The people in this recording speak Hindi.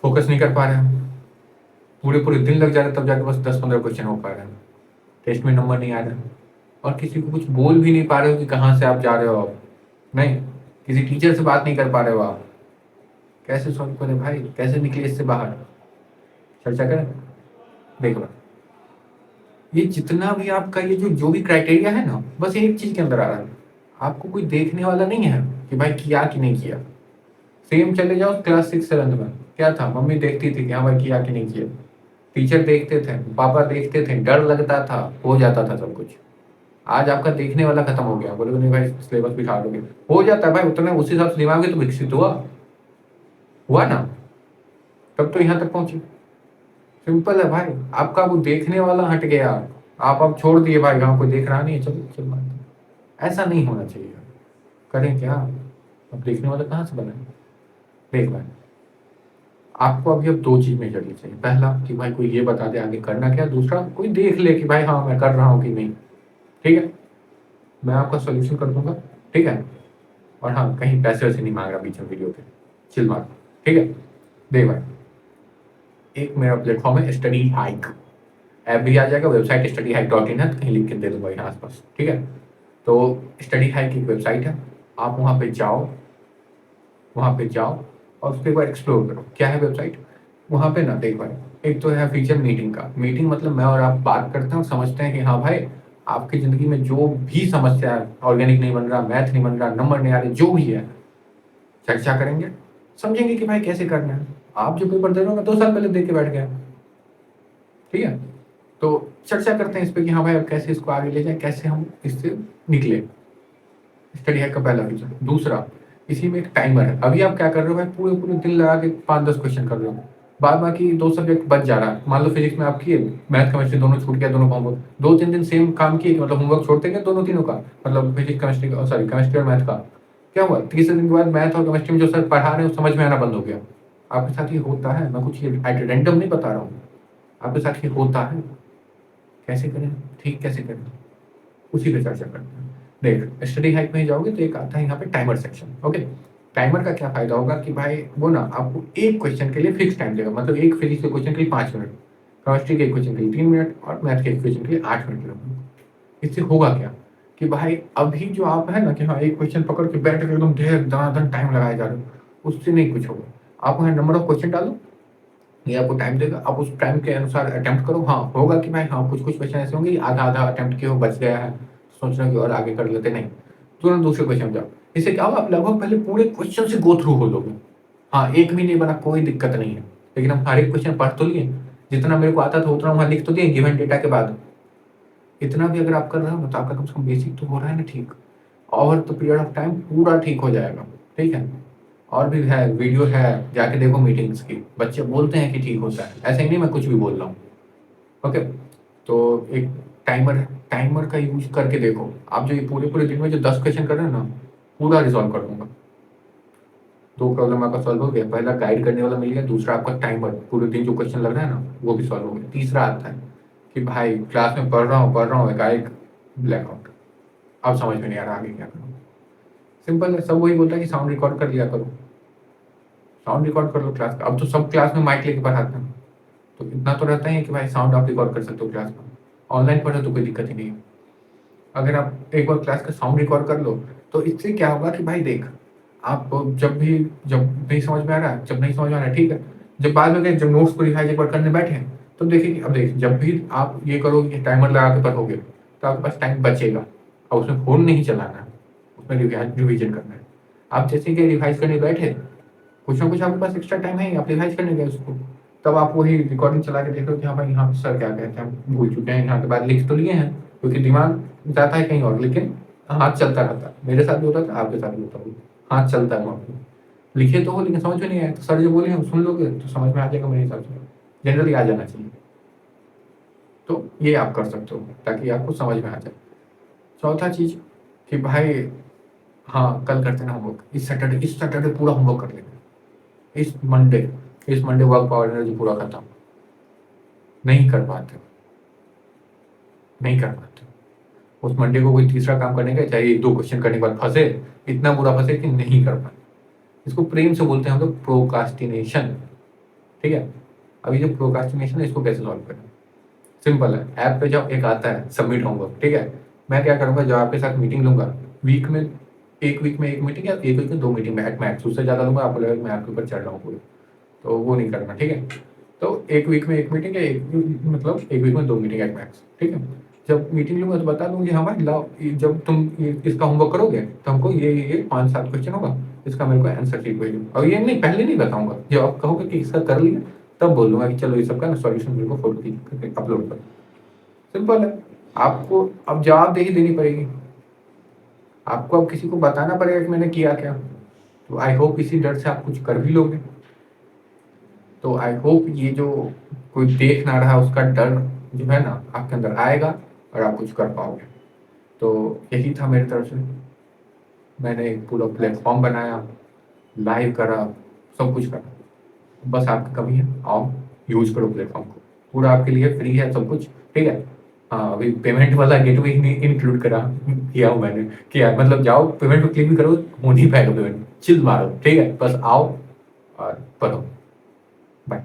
फोकस नहीं कर पा रहे हैं, पूरे पूरे दिन लग जा रहे हैं, तब जाके बस 10-15 क्वेश्चन हो पा रहे हैं, टेस्ट में नंबर नहीं आ रहे हैं, और किसी को कुछ बोल भी नहीं पा रहे हो कि कहाँ से आप जा रहे हो आप, नहीं, किसी टीचर से बात नहीं कर पा रहे हो आप, कैसे सॉल्व करें भाई, कैसे निकले इससे बाहर, चर्चा करें। देखो ये जितना भी आपका ये जो भी क्राइटेरिया है ना, बस एक चीज के अंदर आ रहा है, आपको कोई देखने वाला नहीं है कि भाई किया कि नहीं किया। सेम चले जाओ क्लास 6-7 में, क्या था, मम्मी देखती थी कि हाँ भाई किया कि नहीं किया, टीचर देखते थे, पापा देखते थे, डर लगता था, हो जाता था सब कुछ। आज आपका देखने वाला खत्म हो गया, बोलोगे नहीं भाई सिलेबस बिठा दोगे, हो जाता है भाई, उतना उस हिसाब से दिमाग भी तो विकसित हुआ ना, तब तो यहाँ तक पहुंचे। सिंपल है भाई, आपका वो देखने वाला हट गया, आप अब छोड़ दिए भाई, हाँ कोई देख रहा नहीं है, चलो चल बात, ऐसा नहीं होना चाहिए। करें क्या, अब देखने वाला कहाँ से बना, देख भाई, आपको अभी अब दो चीज मेजरली चाहिए, पहला कि भाई कोई ये बता दे आगे करना क्या, दूसरा कोई देख ले कि भाई हाँ मैं कर रहा हूँ कि नहीं, ठीक है, मैं आपका सोल्यूशन कर दूंगा, ठीक है, और हाँ कहीं पैसे वैसे नहीं मांग रहा बीच में वीडियो के, चिल मार, ठीक है। देख भाई, एक मेरा प्लेटफॉर्म है स्टडी हाइक, ऐप भी आ जाएगा, वेबसाइट studyhike.in है, कहीं लिख के दे दूंगा यहाँ आसपास, ठीक है। तो स्टडी हाइक की वेबसाइट है, आप वहाँ पे जाओ और उसके बाद एक्सप्लोर करो क्या है वेबसाइट। वहाँ पे ना देख भाई, एक तो है फीचर मीटिंग का, मीटिंग मतलब मैं और आप बात करते हैं और समझते हैं कि हाँ भाई आपकी ज़िंदगी में जो भी समस्या है, ऑर्गेनिक नहीं बन रहा, मैथ नहीं बन रहा, नंबर नहीं आ रहे, जो भी है चर्चा करेंगे, समझेंगे कि भाई कैसे करना है। आप जो पेपर दे रहे हो मैं 2 साल पहले दे के बैठ गया, ठीक है, तो चर्चा करते हैं इस पे कि हाँ भाई अब कैसे इसको आगे ले जाए, कैसे हम इससे निकले। स्टडी हैक का पहला फीचर। दूसरा, इसी में एक टाइमर है, अभी आप क्या कर रहे हो भाई, पूरे पूरे दिन लगा के 5-10 क्वेश्चन कर रहे हो, बाद बाकी 2 सब्जेक्ट बच जा रहा है, मान लो फिजिक्स में आप किए, मैथ केमिस्ट्री दोनों छूट गया, दोनों होमवर्क 2-3 दिन सेम काम किए, मतलब होमवर्क छोड़ते गए दोनों तीनों का, मतलब फिजिक्स केमिस्ट्री का, सॉरी केमिस्ट्री और मैथ का, क्या हुआ, तीसरे दिन के बाद मैथ और केमिस्ट्री में जो सर पढ़ा रहे हैं समझ में आना बंद हो गया। आपके साथ ये होता है, मैं कुछ ये रैंडम नहीं बता रहा हूँ, आपके साथ ये होता है, कैसे करें, ठीक कैसे करें, उसी पे चर्चा करते हैं। देख स्टडी हाइक में जाओगे तो एक आता है यहाँ पे टाइमर सेक्शन, ओके। टाइमर का क्या फायदा होगा कि भाई वो ना आपको एक क्वेश्चन के लिए फिक्स टाइम देगा, मतलब एक फिजिक्स के क्वेश्चन के लिए 5 मिनट, केमिस्ट्री के एक क्वेश्चन के लिए 3 मिनट, और मैथ के एक क्वेश्चन के लिए 8 मिनट लगेगा। इससे होगा क्या कि भाई अभी जो आप है ना कि हाँ एक क्वेश्चन पकड़ के बैठ के एकदम ढेर दनादन टाइम लगाए जा रहे हो, उससे नहीं कुछ होगा। आप वहाँ नंबर ऑफ क्वेश्चन डालो, ये आपको टाइम देगा, आप उस टाइम के अनुसार अटेम्प्ट करो, हाँ होगा कि भाई हाँ कुछ कुछ क्वेश्चन ऐसे होंगे आधा आधा अटेम्प्ट किए हो बच गया है, सोचना कि और आगे कर लेते, नहीं, तुरंत दूसरे क्वेश्चन जाओ। इससे क्या होगा, आप लगभग पहले पूरे क्वेश्चन से गो थ्रू हो लोगे, हाँ एक भी नहीं बना कोई दिक्कत नहीं है, लेकिन हम हर एक क्वेश्चन पढ़ तो लिए, जितना मेरे को आता था उतना वहाँ लिख तो दिए गिवन डेटा के बाद। इतना भी अगर आप कर रहे हो तो आपका कम से कम बेसिक तो हो रहा है ना ठीक, over the period of time पूरा ठीक हो जाएगा, ठीक है। और भी है, वीडियो है, जाके देखो मीटिंग्स की, बच्चे बोलते हैं कि ठीक होता है, ऐसा ही नहीं मैं कुछ भी बोल रहा हूँ, ओके। तो एक टाइमर है, टाइमर का यूज करके देखो, आप जो ये पूरे पूरे दिन में जो 10 क्वेश्चन कर रहे हैं ना, पूरा रिजॉल्व कर दूंगा। 2 प्रॉब्लम आपका सॉल्व हो गया, पहला गाइड करने वाला मिल गया, दूसरा आपका टाइमर, पूरे दिन जो क्वेश्चन लग रहा है ना वो भी सॉल्व हो गया। तीसरा आता है कि भाई क्लास में पढ़ रहा हूँ एकाएक ब्लैकआउट, अब समझ में नहीं आ रहा आगे क्या करूँ। सिंपल है, सब वही बोलता है कि साउंड रिकॉर्ड कर लिया करो, साउंड रिकॉर्ड कर लो क्लास का, अब तो सब क्लास में माइक लेके पढ़ाते हैं, तो इतना तो रहता ही है कि भाई साउंड आप रिकॉर्ड कर सकते हो क्लास में, ऑनलाइन पढ़ो तो कोई दिक्कत ही नहीं है। अगर आप एक बार क्लास का साउंड रिकॉर्ड कर लो तो इससे क्या होगा कि भाई देख, आप जब नहीं समझ में आ रहा है, जब नहीं समझ में आ रहा है, ठीक है, जब बाद में गए, जब नोट्स को रिवाइज एक बार करने बैठे तो देखिए कि अब देख जब भी आप ये करोगे टाइमर लगा के पढ़ोगे तो आपके पास टाइम बचेगा, और उसमें फोन नहीं चलाना है, उसमें रिविजन करना है। आप जैसे कि रिवाइज करने बैठे, कुछ ना कुछ आपके पास एक्स्ट्रा टाइम है, आप रिवाइज करने गए उसको, तब आप वही रिकॉर्डिंग चला के देख लो कि हाँ भाई यहाँ सर क्या कहते हैं, हम भूल चुके हैं, यहाँ के बाद लिख तो लिए हैं, क्योंकि दिमाग जाता है कहीं और, लेकिन हाथ चलता रहता है, मेरे साथ भी होता था, आपके साथ भी होता होगा, हाथ चलता है वहाँ पे, लिखे तो हो लेकिन समझ में नहीं आया, तो सर जो बोले हम सुन लोगे तो समझ में आ जाएगा, मेरे हिसाब से जनरली आ जाना चाहिए। तो ये आप कर सकते हो ताकि आपको समझ में आ जाए। चौथा चीज कि भाई हाँ कल करते हैं होमवर्क, इस सैटरडे पूरा होमवर्क कर लेंगे, इस मंडे वर्क पावर एनर्जी पूरा खत्म, नहीं कर पाते, नहीं कर पाते, उस मंडे को कोई तीसरा काम करने का, चाहे 1-2 क्वेश्चन करने के बाद फंसे, इतना बुरा फंसे कि नहीं कर पाए, इसको प्रेम से बोलते हैं हम लोग प्रोकास्टिनेशन, ठीक है? अभी जो प्रोक्रास्टिनेशन है इसको कैसे सॉल्व करें? सिंपल है, ऐप पे जाओ, एक आता है सबमिट होमवर्क, ठीक है? मैं क्या करूँगा, जब आपके साथ मीटिंग लूँगा, वीक में 1 वीक में 1 मीटिंग या 1 वीक में 2 मीटिंग एट मैक्स, उससे ज़्यादा लूँगा आपको लगेगा मैं आपके ऊपर चढ़ रहा हूँ पूरे, तो वो नहीं करना, ठीक है? तो 1 वीक में 1 मीटिंग या 1 मतलब 1 वीक में 2 मीटिंग एट मैक्स, ठीक है? जब मीटिंग लूँगा तो बता दूँगी हाँ भाई लाओ, जब तुम इसका होमवर्क करोगे तो हमको ये 5-7 क्वेश्चन होगा, इसका मेरे को आंसर शीट भेजो। और ये नहीं, पहले नहीं बताऊँगा, जब आप कहोगे कि इसका कर लिया, तब बोल दूँगा कि चलो ये सब का ना सॉल्यूशन मेरे को फ़ोटो खींच करके अपलोड करो। सिंपल है, आपको अब जवाबदेही देनी पड़ेगी। आपको अब किसी को बताना पड़ेगा कि मैंने किया क्या। तो आई होप इसी डर से आप कुछ कर भी लोगे। तो आई होप ये जो कोई देख ना रहा उसका डर जो है ना आपके अंदर आएगा और आप कुछ कर पाओगे। तो यही था मेरी तरफ से। मैंने एक पूरा प्लेटफ़ॉर्म बनाया, लाइव करा, सब कुछ करा। बस आपकी कमी है, आओ यूज़ करो प्लेटफ़ॉर्म को। पूरा आपके लिए फ्री है सब कुछ, ठीक है? हाँ, अभी पेमेंट वाला गेटवे ही नहीं इंक्लूड करा किया हूँ मैंने, किया मतलब जाओ पेमेंट पे क्लिक भी करो, हो नहीं पाएगा पेमेंट, चिल मारो, ठीक है? बस आओ और पढ़ो। बाय।